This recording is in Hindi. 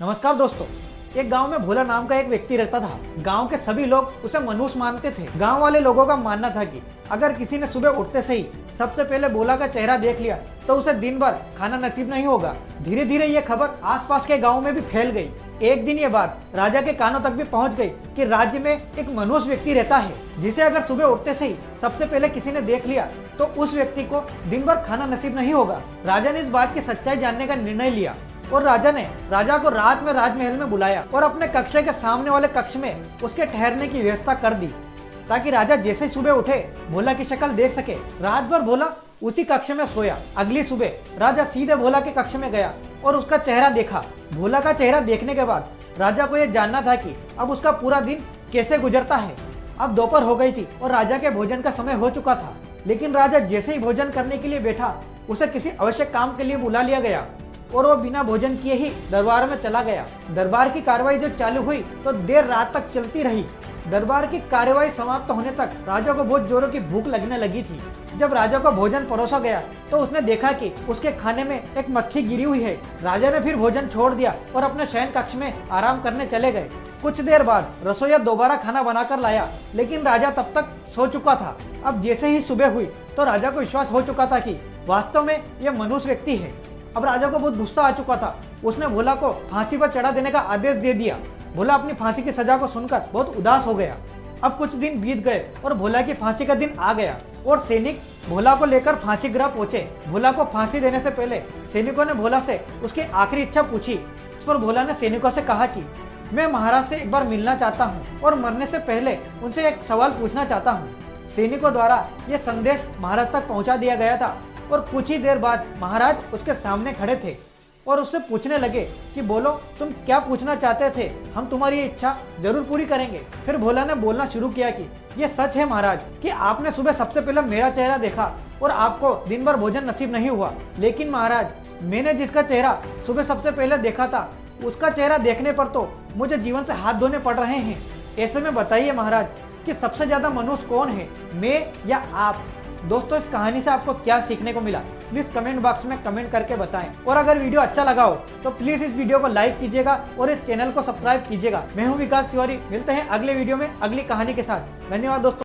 नमस्कार दोस्तों। एक गांव में भोला नाम का एक व्यक्ति रहता था। गांव के सभी लोग उसे मनुष्य मानते थे। गांव वाले लोगों का मानना था कि अगर किसी ने सुबह उठते से ही सबसे पहले भोला का चेहरा देख लिया तो उसे दिन भर खाना नसीब नहीं होगा। धीरे धीरे ये खबर आसपास के गाँव में भी फैल गई। एक दिन ये बात राजा के कानों तक भी पहुंच गई कि राज्य में एक मनुष्य व्यक्ति रहता है जिसे अगर सुबह उठते से ही सबसे पहले किसी ने देख लिया तो उस व्यक्ति को दिन भर खाना नसीब नहीं होगा। राजा ने इस बात की सच्चाई जानने का निर्णय लिया और राजा को रात में राजमहल में बुलाया और अपने कक्ष के सामने वाले कक्ष में उसके ठहरने की व्यवस्था कर दी ताकि राजा जैसे ही सुबह उठे भोला की शक्ल देख सके। रात भर भोला उसी कक्ष में सोया। अगली सुबह राजा सीधे भोला के कक्ष में गया और उसका चेहरा देखा। भोला का चेहरा देखने के बाद राजा को यह जानना था कि अब उसका पूरा दिन कैसे गुजरता है। अब दोपहर हो गई थी और राजा के भोजन का समय हो चुका था, लेकिन राजा जैसे ही भोजन करने के लिए बैठा उसे किसी आवश्यक काम के लिए बुला लिया गया और वो बिना भोजन किए ही दरबार में चला गया। दरबार की कार्रवाई जो चालू हुई तो देर रात तक चलती रही। दरबार की कार्रवाई समाप्त होने तक राजा को बहुत जोरों की भूख लगने लगी थी। जब राजा को भोजन परोसा गया तो उसने देखा कि उसके खाने में एक मक्खी गिरी हुई है। राजा ने फिर भोजन छोड़ दिया और अपने शयन कक्ष में आराम करने चले गए। कुछ देर बाद रसोइया दोबारा खाना बनाकर लाया, लेकिन राजा तब तक सो चुका था। अब जैसे ही सुबह हुई तो राजा को विश्वास हो चुका था कि वास्तव में यह मनुष्य व्यक्ति है। अब राजा को बहुत गुस्सा आ चुका था। उसने भोला को फांसी पर चढ़ा देने का आदेश दे दिया। भोला अपनी फांसी की सजा को सुनकर बहुत उदास हो गया। अब कुछ दिन बीत गए और भोला की फांसी का दिन आ गया और सैनिक भोला को लेकर फांसी गृह पहुंचे। भोला को फांसी देने से पहले सैनिकों ने भोला से उसकी आखिरी इच्छा पूछी। इस पर भोला ने सैनिकों से कहा कि मैं महाराज से एक बार मिलना चाहता हूँ और मरने से पहले उनसे एक सवाल पूछना चाहता हूँ। सैनिकों द्वारा यह संदेश महाराज तक पहुँचा दिया गया था और कुछ ही देर बाद महाराज उसके सामने खड़े थे और उससे पूछने लगे कि बोलो, तुम क्या पूछना चाहते थे, हम तुम्हारी ये इच्छा जरूर पूरी करेंगे। फिर भोला ने बोलना शुरू किया कि ये सच है महाराज कि आपने सुबह सबसे पहले मेरा चेहरा देखा और आपको दिन भर भोजन नसीब नहीं हुआ, लेकिन महाराज मैंने जिसका चेहरा सुबह सबसे पहले देखा था उसका चेहरा देखने पर तो मुझे जीवन से हाथ धोने पड़ रहे हैं। ऐसे में बताइए महाराज कि सबसे ज्यादा मनुष्य कौन है, मैं या आप? दोस्तों, इस कहानी से आपको क्या सीखने को मिला प्लीज कमेंट बॉक्स में कमेंट करके बताएं। और अगर वीडियो अच्छा लगा हो तो प्लीज इस वीडियो को लाइक कीजिएगा और इस चैनल को सब्सक्राइब कीजिएगा। मैं हूं विकास तिवारी, मिलते हैं अगले वीडियो में अगली कहानी के साथ। धन्यवाद दोस्तों।